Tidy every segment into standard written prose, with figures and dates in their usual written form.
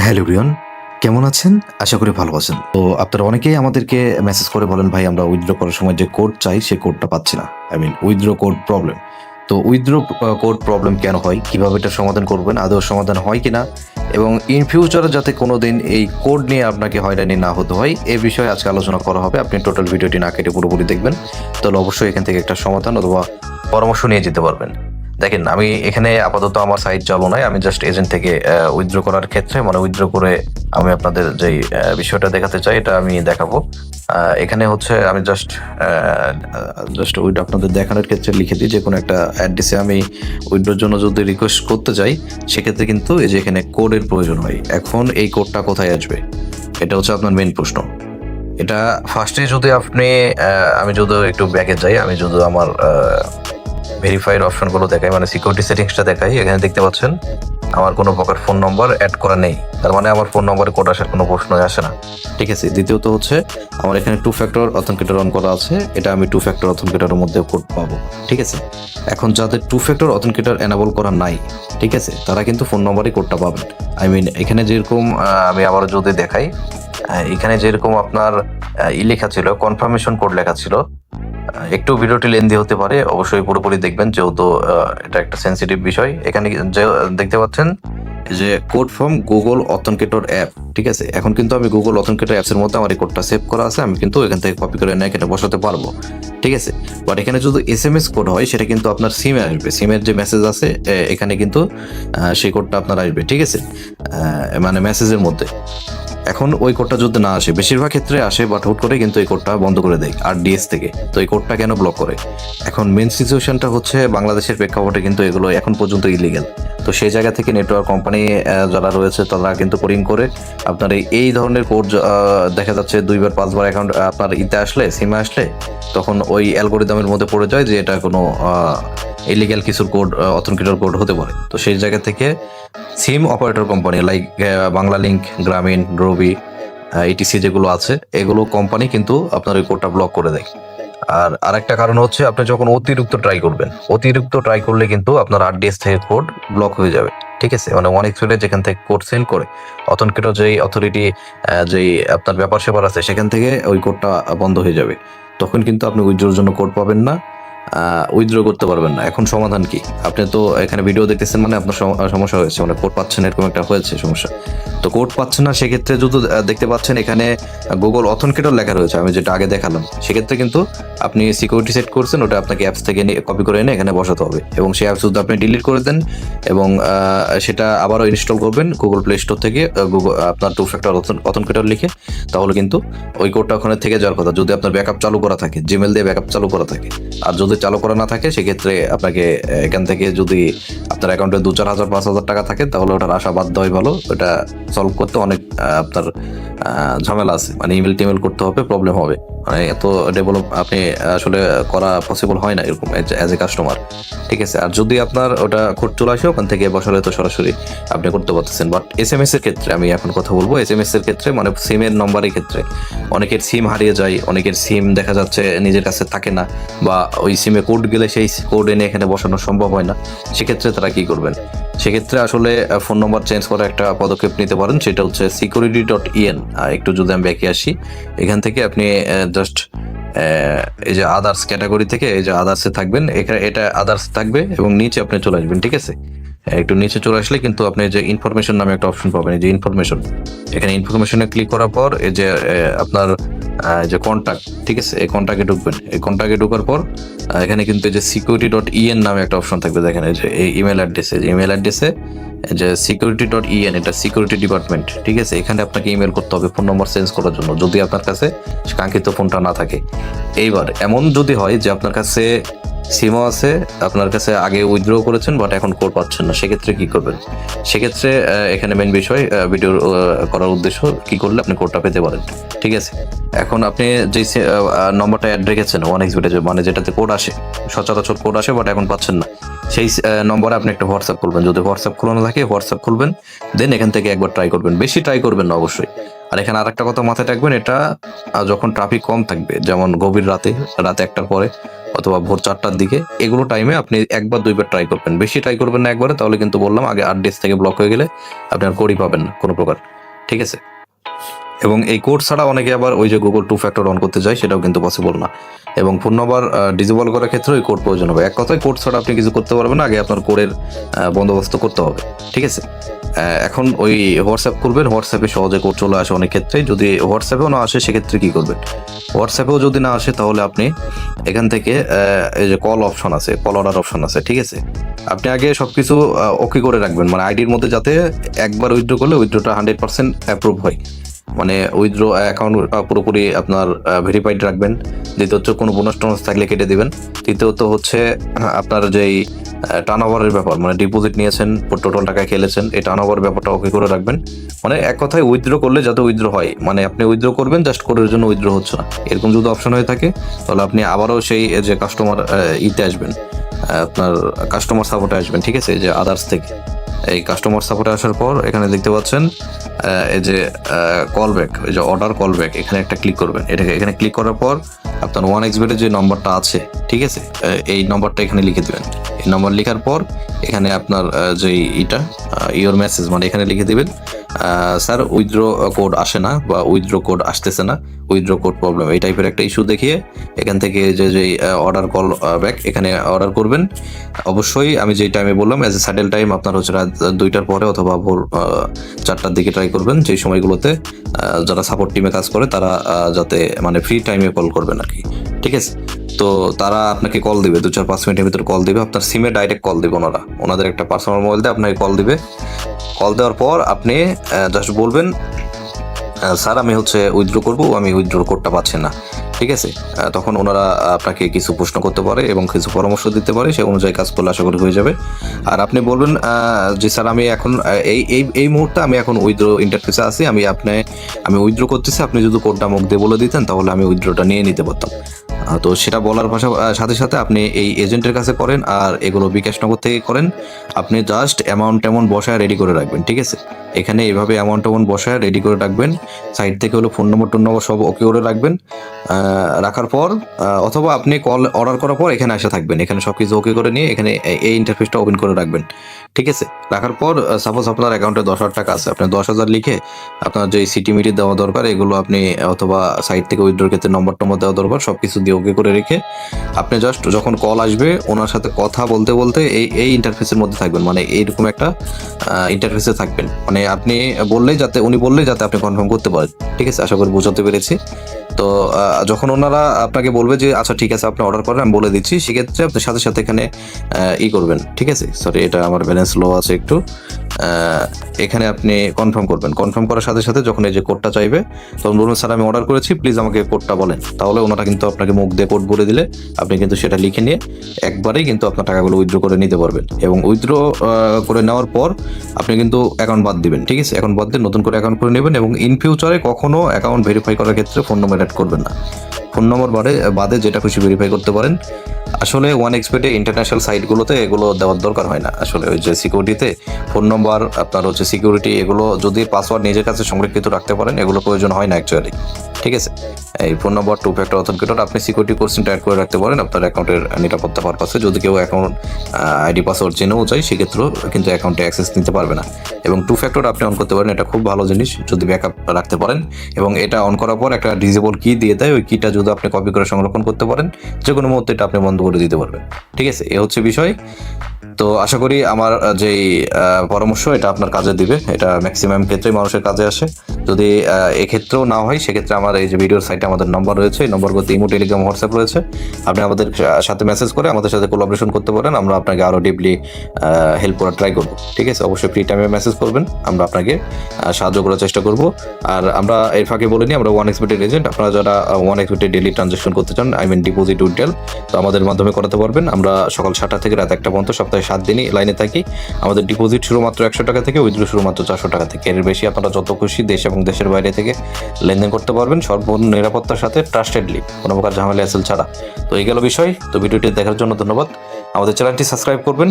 Hello everyone, কেমন আছেন? আশা করি ভালো আছেন। তো আপনারা অনেকেই আমাদেরকে মেসেজ করে বলেন, ভাই আমরা উইথড্র করার সময় যে কোড চাই সেই কোডটা পাচ্ছি না। Withdraw code problem. তো উইথড্র কোড প্রবলেম কেন হয়? কিভাবে এটা সমাধান করবেন? আদৌ সমাধান হয় কিনা? এবং ইন ফিউচারে যাতে কোনোদিন এই কোড নিয়ে আপনাকে হয়রানি না হতে হয়, এ বিষয়ে আজকে আলোচনা করা হবে। আপনি টোটাল ভিডিওটি না কেটে পুরোপুরি দেখবেন। তাহলে অবশ্যই এখান থেকে একটা সমাধান অথবা পরামর্শ নিয়ে যেতে পারবেন। দেখেন, আমি এখানে আপাতত আমার সাইট চালু নাই, আমি জাস্ট এজেন্ট থেকে উইথড্র করার ক্ষেত্রে উইথড্র করে আমি আপনাদের যেই বিষয়টা দেখাতে চাই এটা আমি দেখাবো। এখানে হচ্ছে আমি জাস্ট ওইটা আপনাদের দেখানোর ক্ষেত্রে লিখে দিই যে কোনো একটা অ্যাড্রেসে আমি উইথড্রোর জন্য যদি রিকোয়েস্ট করতে যাই, সেক্ষেত্রে কিন্তু এই যে এখানে কোডের প্রয়োজন হয়। এখন এই কোডটা কোথায় আসবে, এটা হচ্ছে আপনার মেইন প্রশ্ন। এটা ফার্স্টে যদি আপনি আমি যদি একটু ব্যাকে যাই, আমি যদি আমার ভেরিফাইড অপশনগুলো দেখাই, সিকিউরিটি সেটিংসটা দেখাই, এখানে দেখতে পাচ্ছেন আমার কোনো প্রকার ফোন নম্বর অ্যাড করা নেই। তার আমার ফোন নম্বরে কোড আসার কোনো প্রশ্নই আসে না। ঠিক আছে। দ্বিতীয়ত হচ্ছে আমার এখানে 2 ফ্যাক্টর অথেন্টিকেটর অন করা আছে, এটা আমি 2 ফ্যাক্টর অথেন্টিকেটরের মধ্যে কোড পাবো। ঠিক আছে। এখন যাদের 2 ফ্যাক্টর অথেন্টিকেটর এনাবল করা নাই, ঠিক আছে, তারা কিন্তু ফোন নম্বরই কোডটা পাবেন। এখানে যেরকম আমি আবারও যদি দেখাই, এখানে যেরকম আপনার লেখা ছিল কনফার্মেশন কোড লেখা ছিল। একটু ভিডিওটি লেন্দি হতে পারে, অবশ্যই পুরোপুরি দেখবেন যেহেতু এটা একটা সেন্সিটিভ বিষয়। এখানে যে দেখতে পাচ্ছেন যে code from Google authenticator app. ঠিক আছে। এখন কিন্তু আমি গুগল অথেন্টিকেটর অ্যাপসের মধ্যে আমার এই কোডটা সেভ করা আছে, আমি কিন্তু এখান থেকে কপি করে এনে এখানে বসাতে পারবো। ঠিক আছে। বাট এখানে যদি SMS কোড হয়, সেটা কিন্তু আপনার সিমে আসবে। সিমের যে মেসেজ আছে এখানে কিন্তু সেই কোডটা আপনার আসবে। ঠিক আছে। মেসেজের মধ্যে এখন ওই কোডটা যদি না আসে, বেশিরভাগ ক্ষেত্রে আসে, বাট হুট করে কিন্তু এই কোডটা বন্ধ করে দেয় RDS থেকে। তো এই কোডটা কেন ব্লক করে? এখন মেন সিচুয়েশনটা হচ্ছে বাংলাদেশের প্রেক্ষাপটে কিন্তু এগুলো এখন পর্যন্ত ইলিগেল। তো সেই জায়গা থেকে নেটওয়ার্ক কোম্পানি যারা রয়েছে তারা কিন্তু কোডিং করে আপনার এই ধরনের কোড দেখা যাচ্ছে 2বার 5বার অ্যাকাউন্ট আপনার সিমে আসলে তখন ওই অ্যালগোরিদমের মধ্যে পড়ে যায় যে এটা কোনো ইলিগ্যাল কিছুর কোড, অথেন্টিকেটর কোড হতে পারে। তো সেই জায়গা থেকে SIM operator company like Banglalink, Grameen, Robi, ETC যেগুলো আছে, এগুলো কোম্পানি কিন্তু আপনার ওই কোডটা ব্লক করে দেয়। আর আরেকটা কারণ হচ্ছে আপনি যখন অতিরিক্ত ট্রাই করলে কিন্তু আপনার RDS থেকে কোড ব্লক হয়ে যাবে। ঠিক আছে। অনেক ছেলে যেখান থেকে কোড সেন্ড করে অথেন্টিকেটর যেই অথরিটি যেই আপনার ব্যাপার স্যাপার আছে, সেখান থেকে ওই কোডটা বন্ধ হয়ে যাবে। তখন কিন্তু আপনি উইথড্রোর জন্য কোড পাবেন না, উইথড্র করতে পারবেন না। এখন সমাধান কি? আপনি তো এখানে ভিডিও দেখতেছেন, আপনার সমস্যা হয়েছে, কোড পাচ্ছেন, এরকম একটা হয়েছে সমস্যা। তো কোড পাচ্ছেন না, সেক্ষেত্রে যদি দেখতে পাচ্ছেন এখানে গুগল অথেন্টিকেটর লেখা রয়েছে, আমি যেটা আগে দেখালাম, সেক্ষেত্রে কিন্তু আপনি সিকিউরিটি সেট করছেন, ওটা আপনাকে অ্যাপস থেকে কপি করে এনে এখানে বসাতে হবে। এবং সেই অ্যাপস যদি আপনি ডিলিট করে দেন এবং সেটা আবারও ইনস্টল করবেন গুগল প্লে স্টোর থেকে, আপনার 2 ফ্যাক্টর অথেন্টিকেটর লিখে, তাহলে কিন্তু ওই কোডটা ওখানে থেকে যাওয়ার কথা, যদি আপনার ব্যাকআপ চালু করা থাকে, জিমেল দিয়ে ব্যাকআপ চালু করা থাকে। আর যদি চালু করা না থাকে, সেক্ষেত্রে আপনাকে এখান থেকে যদি আপনার অ্যাকাউন্টে 2-4 হাজার 5 হাজার টাকা থাকে, তাহলে ওটার আশা বাদ দেওয়াই ভালো। ওটা সলভ করতে অনেক আপনার ঝামেলা আছে, ইমেল টিমেল করতে হবে, প্রবলেম হবে। এত ডেভেলপ আপনি আসলে করা পসিবল হয় না এরকম অ্যাজ এ কাস্টমার। ঠিক আছে। আর যদি আপনার ওটা কোড চলে আসে, ওখান থেকে বসালে তো সরাসরি আপনি করতে পারতেছেন। বাট SMS এর ক্ষেত্রে আমি এখন কথা বলবো। SMS এর ক্ষেত্রে সিমের নম্বরের ক্ষেত্রে অনেকের সিম হারিয়ে যায়, অনেকের সিম দেখা যাচ্ছে নিজের কাছে থাকে না, বা ওই সিমে কোড গেলে সেই কোড এনে এখানে বসানো সম্ভব হয় না। সেক্ষেত্রে তারা কি করবেন? সেক্ষেত্রে আসলে ফোন নম্বর চেঞ্জ করার একটা পদক্ষেপ নিতে পারেন, সেটা হচ্ছে security.in। একটু যদি আমি ব্যাকে আসি, এখান থেকে আপনি জাস্ট এই যে আদার্স ক্যাটাগরি থেকে এই যে আদার্সে থাকবেন, এখানে এটা আদার্স থাকবে এবং নিচে আপনি চলে আসবেন। ঠিক আছে। একটু নিচে চলে আসলে কিন্তু আপনি যে ইনফরমেশন নামে একটা অপশন পাবেন, এই যে ইনফরমেশন, এখানে ইনফরমেশনে ক্লিক করার পর এই যে আপনার যে কন্ট্যাক্ট, ঠিক আছে, এই কন্ট্যাক্টে ঢুকবেন। এই কন্ট্যাক্টে ঢোকার পর এখানে কিন্তু এই যে security.in নামে একটা অপশন থাকবে, দেখেন এই যে এই ইমেল অ্যাড্রেসে যে security.in, এটা সিকিউরিটি ডিপার্টমেন্ট। ঠিক আছে। এখানে আপনাকে ইমেল করতে হবে ফোন নম্বর চেঞ্জ করার জন্য, যদি আপনার কাছে কাঙ্ক্ষিত ফোনটা না থাকে। এইবার এমন যদি হয় যে আপনার কাছে সিমও আছে, আপনার কাছে আগে উইথড্র করেছেন, বাট এখন কোড পাচ্ছেন না, সেক্ষেত্রে কি করবেন? সেক্ষেত্রে এখানে মেন বিষয় ভিডিও করার উদ্দেশ্য কি করলে আপনি কোডটা পেতে পারেন। ঠিক আছে। এখন আপনি যে নম্বরটা অ্যাড রেখেছেন 1xBet, যেটাতে কোড আসে, সচরাচর কোড আসে, বাট এখন পাচ্ছেন না, সেই নম্বরে আপনি একটা হোয়াটসঅ্যাপ খুলবেন। যদি হোয়াটসঅ্যাপ খোলানো থাকে, হোয়াটসঅ্যাপ খুলবেন, দেন এখান থেকে একবার ট্রাই করবেন। বেশি ট্রাই করবেন না অবশ্যই। আর এখানে আরেকটা কথা মাথায় রাখবেন, এটা যখন ট্রাফিক কম থাকবে, যেমন গভীর রাতে 1টার পরে অথবা ভোর 4টার দিকে, এগুলো টাইমে আপনি 1 বার 2 বার ট্রাই করবেন, বেশি ট্রাই করবেন না একবারে, তাহলে কিন্তু বললাম আগে 8 ডেজ থেকে ব্লক হয়ে গেলে আপনি আর কোডই পাবেন না কোনো প্রকার, ঠিক আছে। এবং এই কোড ছাড়া অনেকে আবার ওই যে গুগল 2 ফ্যাক্টর অন করতে যায়, সেটাও কিন্তু পসিবল না। এবং ফোন নাম্বার ডিসেবল করার ক্ষেত্রে ওই কোড প্রয়োজন হবে। এক কথায় কোড ছাড়া আপনি কিছু করতে পারবেন না, আগে আপনার কোডের বন্দোবস্ত করতে হবে, ঠিক আছে। এখন ওই হোয়াটসঅ্যাপ করবেন, হোয়াটসঅ্যাপে সহজে কোড চলে আসে অনেক ক্ষেত্রে। যদি হোয়াটসঅ্যাপেও না আসে সেক্ষেত্রে কী করবেন, হোয়াটসঅ্যাপেও যদি না আসে তাহলে আপনি এখান থেকে এই যে কল অপশন আছে, কল অর্ডার অপশন আছে, ঠিক আছে। আপনি আগে সব কিছু ওকে করে রাখবেন, মানে আইডির মধ্যে যাতে একবার উইথড্র করলে উইথড্রটা 100% অ্যাপ্রুভ হয়, মানে উইথড্র অ্যাকাউন্ট পুরোপুরি আপনার ভেরিফাইড রাখবেন। দ্বিতীয় হচ্ছে কোনো বোনাস টোনাস থাকলে কেটে দিবেন। তৃতীয়ত হচ্ছে আপনার যেই টার্ন ওভারের ব্যাপার, মানে ডিপোজিট নিয়েছেন, টোটাল টাকা খেলেছেন, এই টার্ন ওভার ব্যাপারটা ওকে করে রাখবেন। মানে এক কথায় উইথড্র করলে যাতে উইথড্র হয়, মানে আপনি উইথড্র করবেন জাস্ট কোডের জন্য উইথড্র হচ্ছে না, এরকম যদি অপশন হয়ে থাকে তাহলে আপনি আবারও সেই যে কাস্টমার ইতে আসবেন, আপনার কাস্টমার সাপোর্টে আসবেন, ঠিক আছে, যে আদার্স থেকে। এই কাস্টমার সাপোর্টে আসার পর এখানে দেখতে পাচ্ছেন এই যে কল ব্যাক, এই যে অর্ডার কল ব্যাক, এখানে একটা ক্লিক করবেন। এখানে ক্লিক করার পর আপনার 1xBet-এর যে নম্বরটা আছে, ঠিক আছে, এই নম্বরটা এখানে লিখে দেবেন। এই নম্বর লেখার পর এখানে আপনার যে ইটা ইওর মেসেজ, মানে এখানে লিখে দিবেন স্যার উইথড্র কোড আসে না বা উইথড্র কোড আসতেছে না, উইথড্র কোড প্রবলেম, এই টাইপের একটা ইস্যু দেখিয়ে এখান থেকে যে অর্ডার কল ব্যাক এখানে অর্ডার করবেন। অবশ্যই আমি যেই টাইমে বললাম অ্যাজ এ স্যাডেল টাইম আপনার হচ্ছে রাত 2টার পরে অথবা ভোর 4টার দিকে ট্রাই করবেন, যেই সময়গুলোতে যারা সাপোর্ট টিমে কাজ করে তারা যাতে মানে ফ্রি টাইমে কল করবেন আর কি, ঠিক আছে। তো তারা আপনাকে কল দিবে, 2-4-5 মিনিটের ভিতরে কল দিবে, আপনার সিমে ডাইরেক্ট কল দিবে ওনাদের একটা পার্সোনাল মোবাইল দিয়ে আপনাকে কল দিবে। কল দেওয়ার পর আপনি জাস্ট বলবেন স্যার আমি হচ্ছে উইথড্র করবো, আমি উইথড্র কোডটা পাচ্ছি না, ঠিক আছে। তখন ওনারা আপনাকে কিছু প্রশ্ন করতে পারে এবং কিছু পরামর্শ দিতে পারে, সে অনুযায়ী কাজ করলে আশা করি হয়ে যাবে। আর আপনি বলবেন যে স্যার আমি এখন এই মুহূর্তে আমি এখন উইথড্র ইন্টারফেসে আছি, আমি উইথড্র করতেছি, আপনি যদি কোডটা মুখ দিয়ে বলে দিতেন তাহলে আমি উইথড্রটা নিয়ে নিতে পারতাম। তো সেটা বলার সাথে সাথে আপনি এই এজেন্টের কাছে করেন আর এগুলো বিকাশনগর থেকে করেন। আপনি জাস্ট অ্যামাউন্ট বসায় রেডি করে রাখবেন, ঠিক আছে। এখানে এইভাবে অ্যামাউন্ট বসায় রেডি করে রাখবেন, সাইড থেকে হলো ফোন নম্বর সব ওকে করে রাখবেন। রাখার পর অথবা আপনি কল অর্ডার করার পর এখানে এসে থাকবেন, এখানে সব কিছু ওকে করে নিয়ে এখানে এই ইন্টারফেসটা ওপেন করে রাখবেন, ঠিক আছে। রাখার পর সাপোজ আপনার অ্যাকাউন্টে 10,000 টাকা আছে, আপনি 10,000 লিখে আপনার যে সিটি মিটি দেওয়া দরকার এগুলো আপনি অথবা সাইড থেকে উইথড্রর ক্ষেত্রে নম্বর দেওয়া দরকার, সব কিছু দিয়ে ওকে করে রেখে আপনি জাস্ট যখন কল আসবে ওনার সাথে কথা বলতে বলতে এই ইন্টারফেসের মধ্যে থাকবেন, মানে এইরকম একটা ইন্টারফেসে থাকবেন, মানে আপনি উনি বললেই যাতে আপনি কনফার্ম করতে পারেন, ঠিক আছে। আশা করি বোঝাতে পেরেছি। তো যখন ওনারা আপনাকে বলবে যে আচ্ছা ঠিক আছে আপনি অর্ডার করেন, আমি বলে দিচ্ছি, সেক্ষেত্রে আপনি সাথে সাথে এখানে করবেন, ঠিক আছে। সরি, এটা আমার ব্যালেন্স লো আছে একটু। এখানে আপনি কনফার্ম করবেন, কনফার্ম করার সাথে সাথে যখন এই যে কোডটা চাইবে তখন বলবেন স্যার আমি অর্ডার করেছি, প্লিজ আমাকে কোডটা বলেন। তাহলে ওনারা কিন্তু আপনাকে মুখ দিয়ে কোড বলে দিলে আপনি কিন্তু সেটা লিখে নিয়ে একবারেই কিন্তু আপনার টাকাগুলো উইথড্র করে নিতে পারবেন। এবং উইথড্র করে নেওয়ার পর আপনি কিন্তু অ্যাকাউন্ট বাদ দিবেন, ঠিক আছে। অ্যাকাউন্ট বাদ দিয়ে নতুন করে অ্যাকাউন্ট করে নেবেন এবং ইন ফিউচারে কখনো অ্যাকাউন্ট ভেরিফাই করার ক্ষেত্রে ফোন নম্বর অ্যাড করবেন না। ফোন নম্বর বাদে যেটা খুশি ভেরিফাই করতে পারেন। আসলে 1xBet-এ ইন্টারন্যাশনাল সাইটগুলোতে এগুলো দেওয়ার দরকার হয় না। আসলে ওই যে সিকিউরিটিতে ফোন নম্বর আপনার হচ্ছে সিকিউরিটি, এগুলো যদি পাসওয়ার্ড নিজের কাছে সংরক্ষিত রাখতে পারেন এগুলো প্রয়োজন হয় না অ্যাকচুয়ালি, ঠিক আছে। এই ফোন নম্বর 2 ফ্যাক্টর অথেন্টিকেটর আপনি সিকিউরিটি কোশ্চেনটা অ্যাড করে রাখতে পারেন আপনার অ্যাকাউন্টের নিরাপত্তা পারপাসে। যদি কেউ অ্যাকাউন্ট আইডি পাসওয়ার্ড জেনেও যায় সেক্ষেত্রেও কিন্তু অ্যাকাউন্টে অ্যাক্সেস নিতে পারবে না। এবং 2 ফ্যাক্টর আপনি অন করতে পারেন, এটা খুব ভালো জিনিস যদি ব্যাকআপ রাখতে পারেন। এবং এটা অন করার পর একটা ডিজেবল কি দিয়ে দেয়, ওই কিটা যদি আপনি কপি করে সংরক্ষণ করতে পারেন যে কোনো মুহূর্তে এটা আপনি বন্ধ করে দিতে পারবেন, ঠিক আছে। এ হচ্ছে বিষয়। তো আশা করি আমার যেই পরামর্শ এটা আপনার কাজে দিবে, এটা ম্যাক্সিমাম ক্ষেত্রেই মানুষের কাজে আসে। যদি এক্ষেত্রেও না হয় সেক্ষেত্রে আমার এই যে ভিডিওর সাইটে আমাদের নাম্বার রয়েছে, এই নম্বরগুলোতে ইমো, টেলিগ্রাম, হোয়াটসঅ্যাপ রয়েছে, আপনি আমাদের সাথে মেসেজ করে আমাদের সাথে কোলাবোরেশন করতে পারেন। আমরা আপনাকে আরও ডিপলি হেল্প করার ট্রাই করবো, ঠিক আছে। অবশ্যই ফ্রি টাইমে মেসেজ করবেন, আমরা আপনাকে সাহায্য করার চেষ্টা করব। আর আমরা এর ফাঁকে বলে নিই আমরা 1xBet-এর এজেন্ট। আপনারা যারা 1xBet-এ ডেলি ট্রানজাকশন করতে চান, ডিপোজিট উইথড্রল, তো আমাদের মাধ্যমে করাতে পারবেন। আমরা সকাল 7টা থেকে রাত 1টা পর্যন্ত সপ্তাহে 7 দিনই লাইনে থাকি। আমাদের ডিপোজিট শুরুমাত্র 100 টাকা থেকে, উইথড্র শুরুমাত্র 400 টাকা থেকে। এর বেশি আপনারা যত খুশি দেশ এবং দেশের বাইরে থেকে লেনদেন করতে পারবেন সম্পূর্ণ নিরাপত্তার সাথে, ট্রাস্টেডলি, কোনো প্রকার ঝামেলা অ্যাসেল ছাড়া। তো এই গেল বিষয়। তো ভিডিওটি দেখার জন্য ধন্যবাদ। আমাদের চ্যানেলটি সাবস্ক্রাইব করবেন,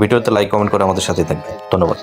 ভিডিওতে লাইক কমেন্ট করে আমাদের সাথে থাকবেন। ধন্যবাদ।